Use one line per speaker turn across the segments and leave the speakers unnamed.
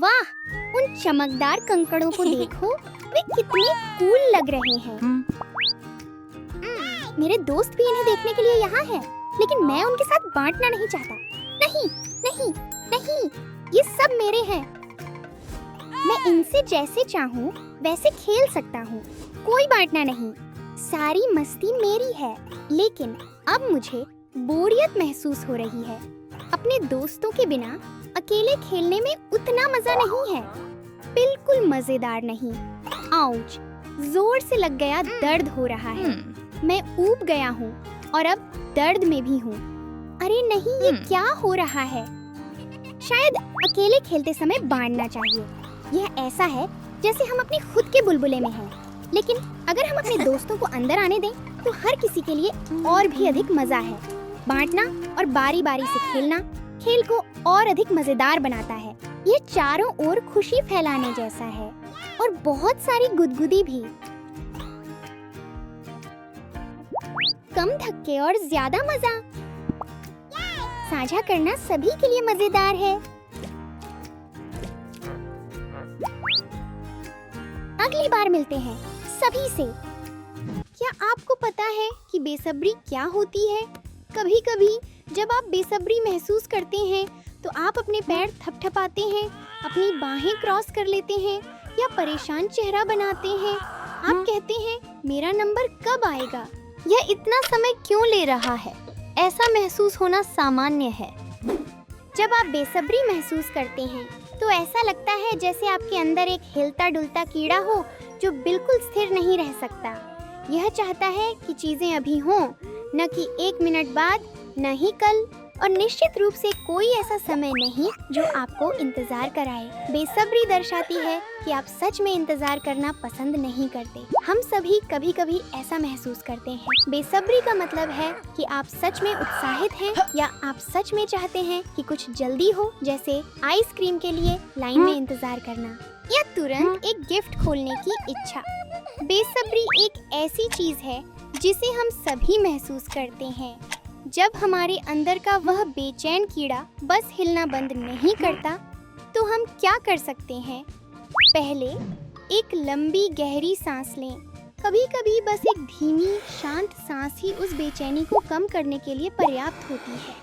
वाह, उन चमकदार कंकड़ों को देखो, वे कितने कूल लग रहे हैं। मेरे दोस्त भी इन्हें देखने के लिए यहाँ हैं, लेकिन मैं उनके साथ बांटना नहीं चाहता। नहीं, नहीं, नहीं, ये सब मेरे हैं। मैं इनसे जैसे चाहूँ वैसे खेल सकता हूँ, कोई बांटना नहीं। सारी मस्ती मेरी है, लेकिन अब मुझे बोरियत महसूस हो रही है। अपने दोस्तों के बिना अकेले खेलने में उतना मजा नहीं है, बिल्कुल मजेदार नहीं। आउच, जोर से लग गया, दर्द हो रहा है। मैं ऊब गया हूँ और अब दर्द में भी हूँ। अरे नहीं, ये क्या हो रहा है? शायद अकेले खेलते समय बांटना चाहिए। यह ऐसा है जैसे हम अपने खुद के बुलबुले में हैं। लेकिन अगर हम अपने दोस्तों को अंदर आने दें तो हर किसी के लिए और भी अधिक मजा है। बांटना और बारी बारी से खेलना खेल को और अधिक मजेदार बनाता है। ये चारों ओर खुशी फैलाने जैसा है और बहुत सारी गुदगुदी भी। कम धक्के और ज्यादा मजा। साझा करना सभी के लिए मजेदार है। अगली बार मिलते हैं सभी से। क्या आपको पता है कि बेसब्री क्या होती है? कभी-कभी जब आप बेसब्री महसूस करते हैं तो आप अपने पैर थपथपाते हैं, अपनी बाहें क्रॉस कर लेते हैं या परेशान चेहरा बनाते हैं। आप कहते हैं, मेरा नंबर कब आएगा? यह इतना समय क्यों ले रहा है? ऐसा महसूस होना सामान्य है। जब आप बेसब्री महसूस करते हैं तो ऐसा लगता है जैसे आपके अंदर एक हिलता डुलता कीड़ा हो जो बिल्कुल स्थिर नहीं रह सकता। यह चाहता है कि चीजें अभी हों, न कि 1 मिनट बाद, न ही कल, और निश्चित रूप से कोई ऐसा समय नहीं जो आपको इंतजार कराए। बेसब्री दर्शाती है कि आप सच में इंतजार करना पसंद नहीं करते। हम सभी कभी-कभी ऐसा महसूस करते हैं। बेसब्री का मतलब है कि आप सच में उत्साहित हैं या आप सच में चाहते हैं कि कुछ जल्दी हो, जैसे आइसक्रीम के लिए लाइन में इंतजार करना या तुरंत एक गिफ्ट खोलने की इच्छा। बेसब्री एक ऐसी चीज है जिसे हम सभी महसूस करते हैं। जब हमारे अंदर का वह बेचैन कीड़ा बस हिलना बंद नहीं करता तो हम क्या कर सकते हैं? पहले एक लंबी गहरी सांस लें। कभी-कभी बस एक धीमी शांत सांस ही उस बेचैनी को कम करने के लिए पर्याप्त होती है।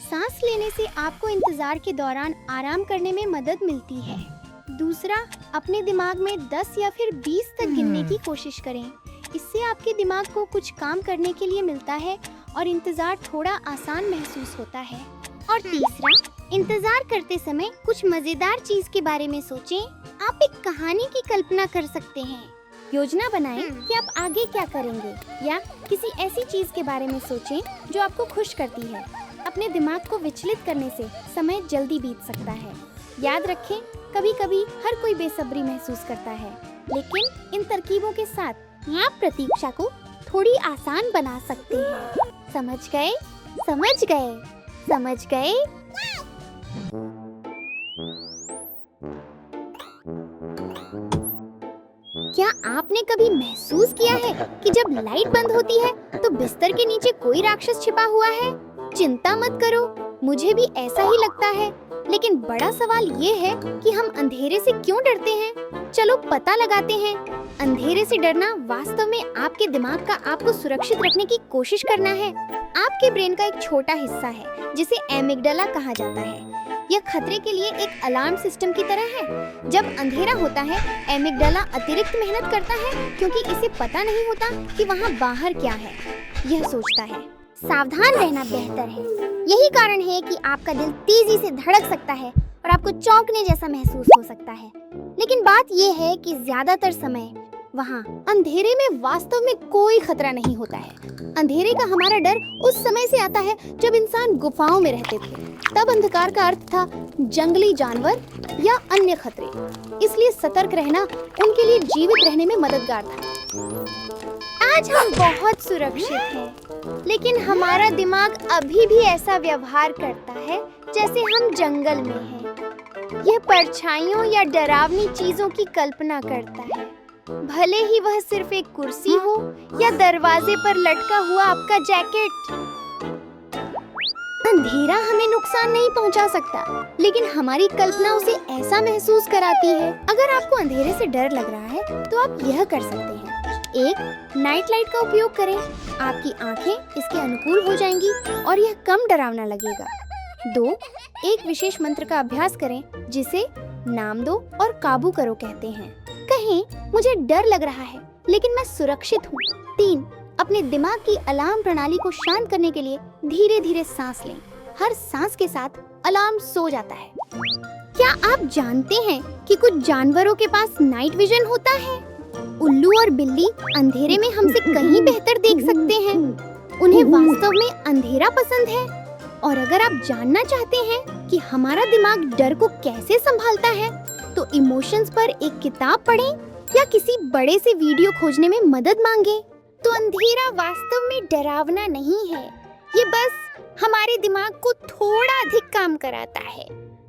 सांस लेने से आपको इंतजार के दौरान आराम करने में मदद मिलती है। दूसरा, अपने दिमाग में 10 या फिर 20 तक गिनने की कोशिश करें। इससे आपके दिमाग को कुछ काम करने के लिए मिलता है और इंतजार थोड़ा आसान महसूस होता है। और तीसरा, इंतजार करते समय कुछ मजेदार चीज के बारे में सोचें। आप एक कहानी की कल्पना कर सकते हैं। योजना बनाएं कि आप आगे क्या करेंगे, या किसी ऐसी चीज के बारे में सोचें जो आपको खुश करती है। अपने दिमाग को विचलित करने से समय जल्दी बीत सकता है। याद रखें, कभी-कभी हर कोई बेसब्री महसूस करता है, लेकिन इन तरकीबों के साथ आप प्रतीक्षा को थोड़ी आसान बना सकते हैं। समझ गए? समझ गए? समझ गए? क्या आपने कभी महसूस किया है कि जब लाइट बंद होती है तो बिस्तर के नीचे कोई राक्षस छिपा हुआ है? चिंता मत करो, मुझे भी ऐसा ही लगता है। लेकिन बड़ा सवाल ये है कि हम अंधेरे से क्यों डरते हैं? चलो पता लगाते हैं। अंधेरे से डरना वास्तव में आपके दिमाग का आपको सुरक्षित रखने की कोशिश करना है। आपके ब्रेन का एक छोटा हिस्सा है जिसे एमिगडाला कहा जाता है। यह खतरे के लिए एक अलार्म सिस्टम की तरह है। जब अंधेरा होता है, एमिगडाला अतिरिक्त मेहनत करता है क्योंकि इसे पता नहीं होता कि वहाँ बाहर क्या है। यह सोचता है, सावधान रहना बेहतर है। यही कारण है कि आपका दिल तेजी से धड़क सकता है और आपको चौंकने जैसा महसूस हो सकता है। लेकिन बात यह है कि ज्यादातर समय वहाँ अंधेरे में वास्तव में कोई खतरा नहीं होता है। अंधेरे का हमारा डर उस समय से आता है जब इंसान गुफाओं में रहते थे। तब अंधकार का अर्थ था जंगली जानवर या अन्य खतरे। इसलिए सतर्क रहना उनके लिए जीवित रहने में मददगार था। आज हम बहुत सुरक्षित हैं, लेकिन हमारा दिमाग अभी भी ऐसा व्यवहार करता है जैसे हम जंगल में हैं। यह परछाइयों या डरावनी चीजों की कल्पना करता है, भले ही वह सिर्फ एक कुर्सी हो या दरवाजे पर लटका हुआ आपका जैकेट। अंधेरा हमें नुकसान नहीं पहुंचा सकता, लेकिन हमारी कल्पना उसे ऐसा महसूस कराती है। अगर आपको अंधेरे से डर लग रहा है तो आप यह कर सकते हैं। 1. नाइट लाइट का उपयोग करें। आपकी आंखें इसके अनुकूल हो जाएंगी और यह कम डरावना लगेगा। 2. एक विशेष मंत्र का अभ्यास करें जिसे नाम दो और काबू करो कहते हैं। कहें मुझे डर लग रहा है लेकिन मैं सुरक्षित हूँ। 3. अपने दिमाग की अलार्म प्रणाली को शांत करने के लिए धीरे धीरे सांस लें। हर सांस के साथ अलार्म सो जाता है। क्या आप जानते हैं कि कुछ जानवरों के पास नाइट विजन होता है? उल्लू और बिल्ली अंधेरे में हमसे कहीं बेहतर देख सकते हैं। उन्हें वास्तव में अंधेरा पसंद है। और अगर आप जानना चाहते हैं कि हमारा दिमाग डर को कैसे संभालता है, तो इमोशंस पर एक किताब पढ़ें या किसी बड़े से वीडियो खोजने में मदद मांगें। तो अंधेरा वास्तव में डरावना नहीं है, ये बस हमारे दिमाग को थोड़ा अधिक काम कराता है।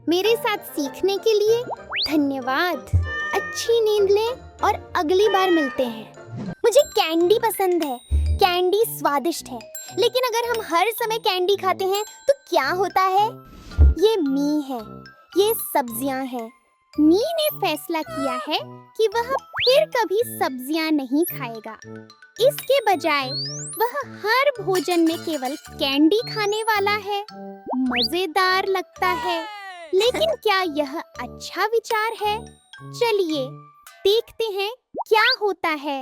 मेरे साथ सीखने के लिए धन्यवाद। अच्छी नींद लें और अगली बार मिलते हैं। मुझे कैंडी पसंद है। कैंडी स्वादिष्ट है, लेकिन अगर हम हर समय कैंडी खाते हैं तो क्या होता है? ये मी है, ये सब्जियां हैं। मी ने फैसला किया है कि वह फिर कभी सब्जियां नहीं खाएगा। इसके बजाय वह हर भोजन में केवल कैंडी खाने वाला है। मजेदार लगता है, लेकिन क्या यह अच्छा विचार है? चलिए देखते हैं क्या होता है।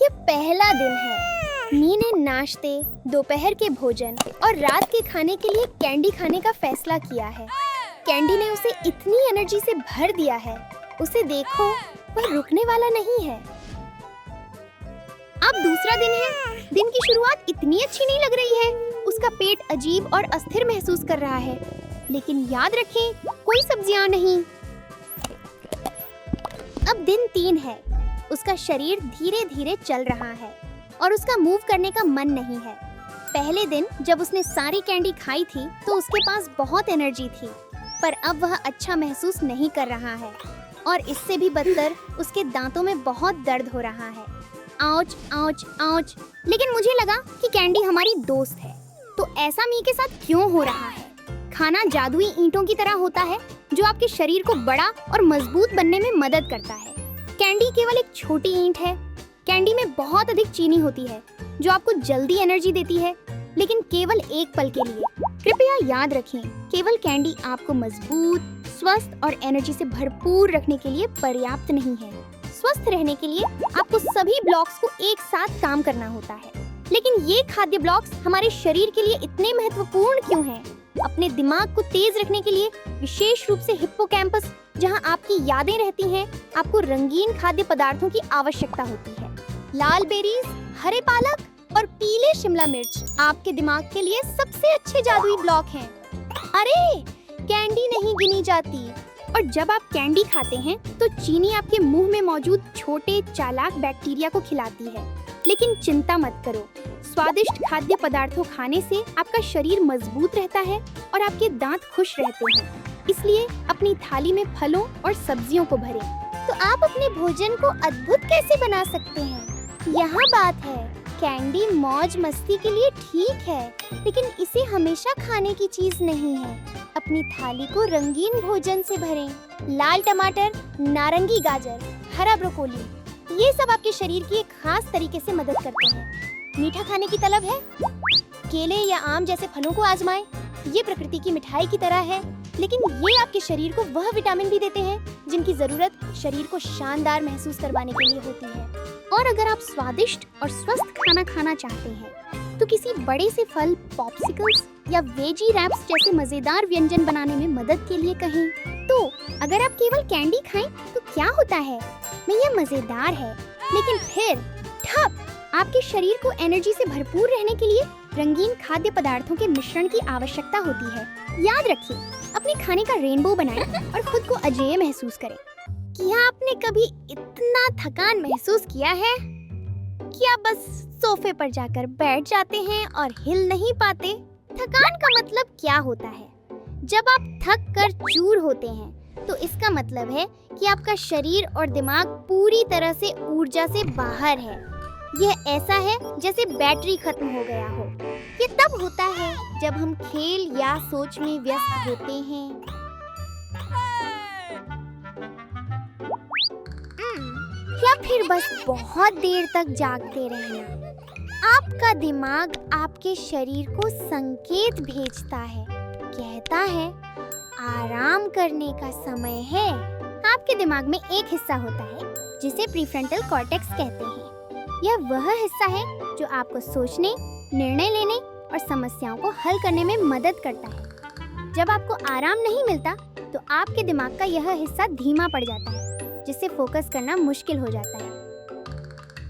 ये पहला दिन है। मी ने नाश्ते, दोपहर के भोजन और रात के खाने के लिए कैंडी खाने का फैसला किया है। कैंडी ने उसे इतनी एनर्जी से भर दिया है। उसे देखो, वह रुकने वाला नहीं है। अब दूसरा दिन है। दिन की शुरुआत इतनी अच्छी नहीं लग रही है। उसका पेट अजीब और अस्थिर महसूस कर रहा है, लेकिन याद रखें, कोई सब्जियां नहीं। अब दिन 3 है। उसका शरीर धीरे धीरे चल रहा है और उसका मूव करने का मन नहीं है। पहले दिन जब उसने सारी कैंडी खाई थी तो उसके पास बहुत एनर्जी थी, पर अब वह अच्छा महसूस नहीं कर रहा है और इससे भी बदतर उसके दांतों में बहुत दर्द हो रहा है। Ouch ouch ouch. लेकिन मुझे लगा कि कैंडी हमारी दोस्त है, तो ऐसा मी के साथ क्यों हो रहा है? खाना जादुई ईंटों की तरह होता है जो आपके शरीर को बड़ा और मजबूत बनने में मदद करता है। कैंडी केवल एक छोटी ईंट है। कैंडी में बहुत अधिक चीनी होती है जो आपको जल्दी एनर्जी देती है, लेकिन केवल एक पल के लिए। कृपया याद रखें, केवल कैंडी आपको मजबूत, स्वस्थ और एनर्जी से भरपूर रखने के लिए पर्याप्त नहीं है। स्वस्थ रहने के लिए आपको सभी ब्लॉक्स को एक साथ काम करना होता है। लेकिन ये खाद्य ब्लॉक्स हमारे शरीर के लिए इतने महत्वपूर्ण क्यों हैं? अपने दिमाग को तेज रखने के लिए, विशेष रूप से हिप्पोकैम्पस, जहां आपकी यादें रहती हैं, आपको रंगीन खाद्य पदार्थों की आवश्यकता होती है। लाल बेरीज, हरे पालक और पीले शिमला मिर्च आपके दिमाग के लिए सबसे अच्छे जादुई ब्लॉक हैं। अरे, कैंडी नहीं गिनी जाती। और जब आप कैंडी खाते हैं तो चीनी आपके मुंह में मौजूद छोटे चालाक बैक्टीरिया को खिलाती है। लेकिन चिंता मत करो, स्वादिष्ट खाद्य पदार्थों खाने से आपका शरीर मजबूत रहता है और आपके दांत खुश रहते हैं। इसलिए अपनी थाली में फलों और सब्जियों को भरें। तो आप अपने भोजन को अद्भुत कैसे बना सकते हैं? यहाँ बात है, कैंडी मौज मस्ती के लिए ठीक है, लेकिन इसे हमेशा खाने की चीज नहीं है। अपनी थाली को रंगीन भोजन से भरें। लाल टमाटर, नारंगी गाजर, हरा ब्रोकोली, ये सब आपके शरीर की एक खास तरीके से मदद करते हैं। मीठा खाने की तलब है? केले या आम जैसे फलों को आजमाएं। ये प्रकृति की मिठाई की तरह है, लेकिन ये आपके शरीर को वह विटामिन भी देते हैं जिनकी जरूरत शरीर को शानदार महसूस करवाने के लिए होती है। और अगर आप स्वादिष्ट और स्वस्थ खाना खाना चाहते हैं तो किसी बड़े से फल, पॉप्सिकल्स या वेजी रैप्स जैसे मजेदार व्यंजन बनाने में मदद के लिए कहें। तो अगर आप केवल कैंडी खाएं तो क्या होता है? में यह मजेदार है, लेकिन फिर ठप, आपके शरीर को एनर्जी से भरपूर रहने के लिए रंगीन खाद्य पदार्थों के मिश्रण की आवश्यकता होती है। याद रखिए, अपने खाने का रेनबो बनाएं और खुद को अजेय महसूस करें। क्या आपने कभी इतना थकान महसूस किया है कि आप बस सोफे पर जाकर बैठ जाते हैं और हिल नहीं पाते? थकान का मतलब क्या होता है? जब आप थक कर चूर होते हैं तो इसका मतलब है कि आपका शरीर और दिमाग पूरी तरह से ऊर्जा से बाहर है। यह ऐसा है जैसे बैटरी खत्म हो गया हो ये तब होता है जब हम खेल या सोच में व्यस्त होते हैं। या फिर बस बहुत देर तक जागते रहना। आपका दिमाग आपके शरीर को संकेत भेजता है, कहता है आराम करने का समय है। आपके दिमाग में एक हिस्सा होता है जिसे प्रीफ्रंटल कॉर्टेक्स कहते हैं। यह वह हिस्सा है जो आपको सोचने, निर्णय लेने और समस्याओं को हल करने में मदद करता है। जब आपको आराम नहीं मिलता तो आपके दिमाग का यह हिस्सा धीमा पड़ जाता है, जिससे फोकस करना मुश्किल हो जाता है।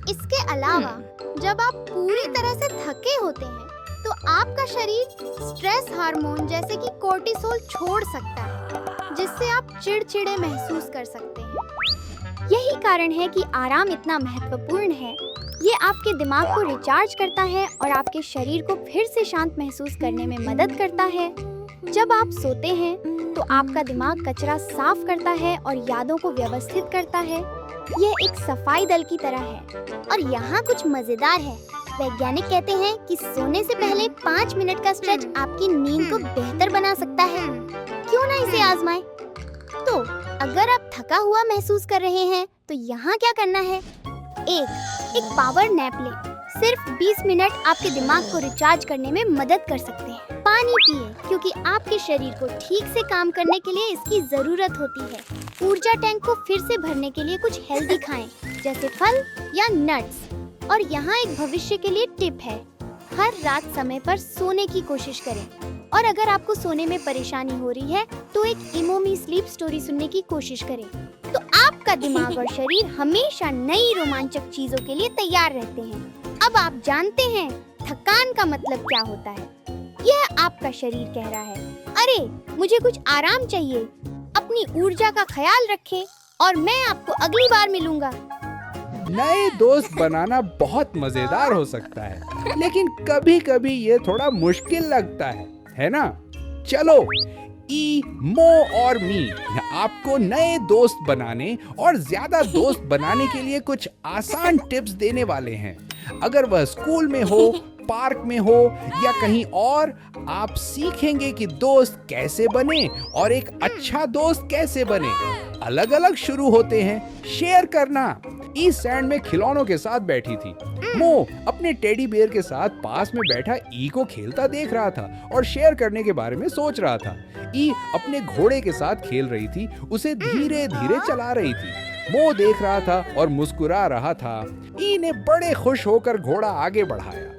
इसके अलावा जब आप पूरी तरह से थके होते हैं तो आपका शरीर स्ट्रेस हार्मोन जैसे कि कोर्टिसोल छोड़ सकता है, जिससे आप चिड़चिड़े महसूस कर सकते हैं। यही कारण है कि आराम इतना महत्वपूर्ण है। ये आपके दिमाग को रिचार्ज करता है और आपके शरीर को फिर से शांत महसूस करने में मदद करता है। जब आप सोते हैं तो आपका दिमाग कचरा साफ करता है और यादों को व्यवस्थित करता है। यह एक सफाई दल की तरह है। और यहाँ कुछ मजेदार है। वैज्ञानिक कहते हैं कि सोने से पहले 5 मिनट का स्ट्रेच आपकी नींद को बेहतर बना सकता है। क्यों ना इसे आजमाएं? तो अगर आप थका हुआ महसूस कर रहे हैं तो यहाँ क्या करना है? एक पावर नैप लें। सिर्फ 20 मिनट आपके दिमाग को रिचार्ज करने में मदद कर सकते हैं। पानी पिए, क्योंकि आपके शरीर को ठीक से काम करने के लिए इसकी जरूरत होती है। ऊर्जा टैंक को फिर से भरने के लिए कुछ हेल्दी खाएं, जैसे फल या नट्स। और यहाँ एक भविष्य के लिए टिप है, हर रात समय पर सोने की कोशिश करें। और अगर आपको सोने में परेशानी हो रही है तो एक इमोमी स्लीप स्टोरी सुनने की कोशिश करें। तो आपका दिमाग और शरीर हमेशा नई रोमांचक चीजों के लिए तैयार रहते हैं। अब आप जानते हैं थकान का मतलब क्या होता है। यह आपका शरीर कह रहा है, अरे मुझे कुछ आराम चाहिए। अपनी ऊर्जा का ख्याल रखें और मैं आपको अगली बार मिलूंगा।
नए दोस्त बनाना बहुत मजेदार हो सकता है, लेकिन कभी-कभी ये थोड़ा मुश्किल लगता है ना? चलो, मो और मी आपको नए दोस्त बनाने और ज्यादा दोस्त बनाने के लिए कुछ आसान टिप्स देने वाले हैं। अगर वह स्कूल में हो, पार्क में हो या कहीं और, आप सीखेंगे कि दोस्त कैसे बने और एक अच्छा दोस्त कैसे बने। अलग अलग शुरू होते हैं। शेयर करना। सैंड में खिलौनों के साथ बैठी थी। मो अपने टेडी बियर के साथ पास में बैठा को खेलता देख रहा था और शेयर करने के बारे में सोच रहा था। अपने घोड़े के साथ खेल रही थी, उसे धीरे धीरे चला रही थी। मो देख रहा था और मुस्कुरा रहा था। ने बड़े खुश होकर घोड़ा आगे बढ़ाया।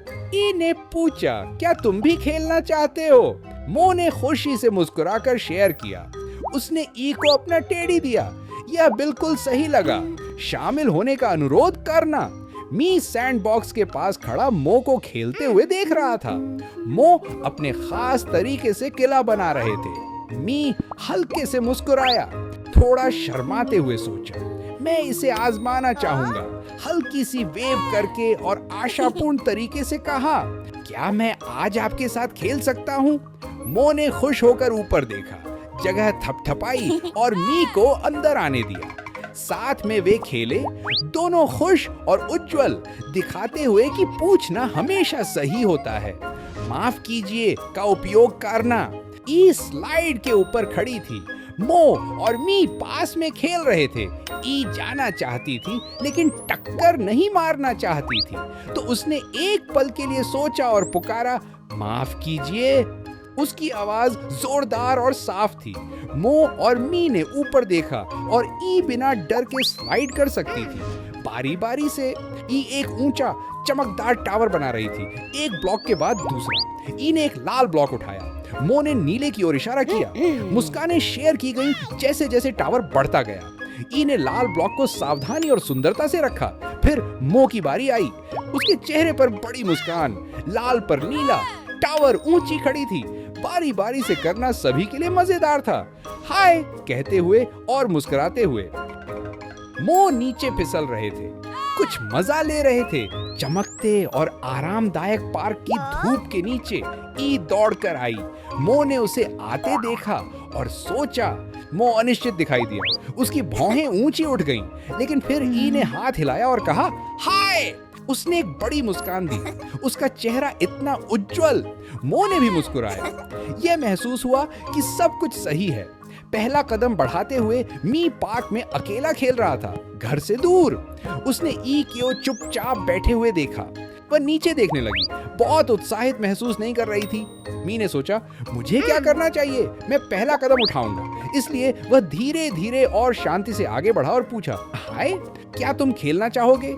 ने पूछा, क्या तुम भी खेलना चाहते हो? मो ने खुशी से मुस्कुराकर शेयर किया। उसने को अपना टेडी दिया। यह बिल्कुल सही लगा। शामिल होने का अनुरोध करना। मी सैंडबॉक्स के पास खड़ा मो को खेलते हुए देख रहा था। मो अपने खास तरीके से किला बना रहे थे। मी हल्के से मुस्कुराया, थोड़ा शर्माते हुए सोचा, मैं इसे आजमाना चाहूंगा। हल्की सी वेव करके और आशापूर्ण तरीके से कहा, क्या मैं आज आपके साथ खेल सकता हूँ? मो ने खुश होकर ऊपर देखा, जगह थपथपाई और मी को अंदर आने दिया। साथ में वे खेले, दोनों खुश और उज्जवल, दिखाते हुए कि पूछना हमेशा सही होता है। माफ कीजिए का उपयोग करना। स्लाइड के ऊपर खड़ी थी। मो और मी पास में खेल रहे थे। जाना चाहती थी लेकिन टक्कर नहीं मारना चाहती थी, तो उसने एक पल के लिए सोचा और पुकारा, माफ कीजिए। उसकी आवाज जोरदार और साफ थी। मो और मी ने ऊपर देखा और बिना डर के स्लाइड कर सकती थी। बारी बारी से एक ऊंचा चमकदार टावर बना रही थी, एक ब्लॉक के बाद दूसरा। ने एक लाल ब्लॉक उठाया। मो ने नीले की ओर इशारा किया। मुस्कानें शेयर की गई जैसे जैसे टावर बढ़ता गया। ने लाल ब्लॉक को सावधानी और सुंदरता से रखा। फिर मो की बारी आई। उसके चेहरे पर बड़ी मुस्कान। लाल पर नीला, टावर ऊंची खड़ी थी। बारी बारी से करना सभी के लिए मजेदार था। हाय कहते हुए और मुस्कुराते हुए मो नीचे फिसल रहे थे, कुछ मजा ले रहे थे। चमकते और आरामदायक पार्क की धूप के नीचे दौड़कर आई। मो ने उसे आते देखा और सोचा। मो अनिश्चित दिखाई दिया। उसकी भौहें ऊंची उठ गईं, लेकिन फिर ने हाथ हिलाया और कहा, हाय। उसने एक बड़ी मुस्कान दी। उसका चेहरा इतना उज्जवल, मो ने भी मुस्कुराया। यह महसूस हुआ कि सब कुछ सही है। पहला कदम बढ़ाते हुए मी पार्क में अकेला खेल रहा था, घर से दूर। उसने ई को चुपचाप बैठे हुए देखा। वह नीचे देखने लगी, बहुत उत्साहित महसूस नहीं कर रही थी। मी ने सोचा, मुझे क्या करना चाहिए, मैं पहला कदम उठाऊंगा। इसलिए वह धीरे धीरे और शांति से आगे बढ़ा और पूछा, हाय, क्या तुम खेलना चाहोगे?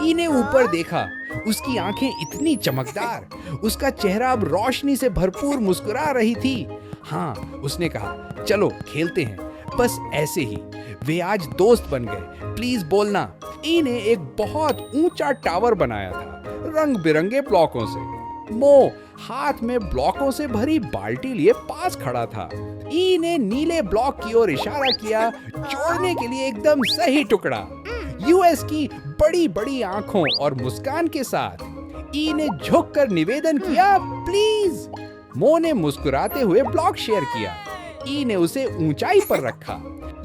ई ने ऊपर देखा, उसकी आंखें इतनी चमकदार, उसका चेहरा अब रोशनी से भरपूर मुस्कुरा रही थी। हाँ, उसने कहा, चलो खेलते हैं, बस ऐसे ही। वे आज दोस्त बन गए, प्लीज बोलना। ई ने एक बहुत ऊंचा टावर बनाया था, रंग बिरंगे ब्लॉकों से। मो हाथ में ब्लॉकों से भरी बाल्टी लिए पास खड़ा था। ई ने नीले ब्लॉक की ओर इशारा किया, जोड़ने के लिए एकदम सही टुकड़ा। यूएस की बड़ी बड़ी आंखों और मुस्कान के साथ ई ने झुककर निवेदन किया, प्लीज। मो ने मुस्कुराते हुए ब्लॉक शेयर किया। ई ने उसे ऊंचाई पर रखा।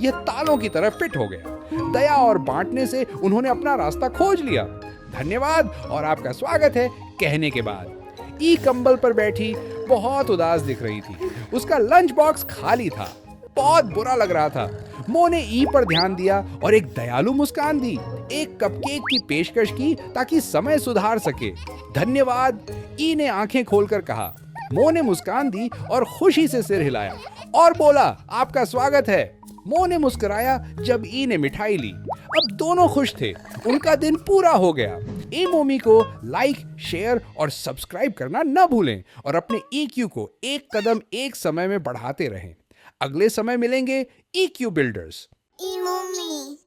यह तालों की तरह फिट हो गया। दया और बांटने से उन्होंने अपना रास्ता खोज लिया। धन्यवाद और आपका स्वागत है कहने के बाद ई कंबल पर बैठी बहुत उदास दिख रही थी। उसका लंच बॉक्स खाली था, बहुत बुरा लग रहा था। मो ने ई पर ध्यान दिया और एक दयालु मुस्कान दी, एक कपकेक की पेशकश की ताकि समय सुधार सके। धन्यवाद, ई ने आंखें खोलकर कहा। मो ने मुस्कान दी और खुशी से सिर हिलाया और बोला, आपका स्वागत है। मो ने मुस्कुराया जब ई ने मिठाई ली। अब दोनों खुश थे, उनका दिन पूरा हो गया। ई मोमी को लाइक, शेयर और सब्सक्राइब करना न भूलें और अपने EQ को एक कदम एक समय में बढ़ाते रहें। अगले समय मिलेंगे EQ बिल्डर्स।
ई मम्मी।